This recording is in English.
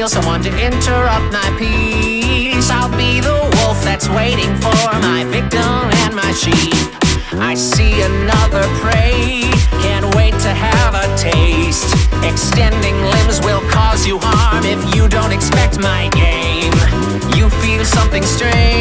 feel someone to interrupt my peace. I'll be the wolf that's waiting for my victim and my sheep. I see another prey, can't wait to have a taste. Extending limbs will cause you harm if you don't expect my game. You feel something strange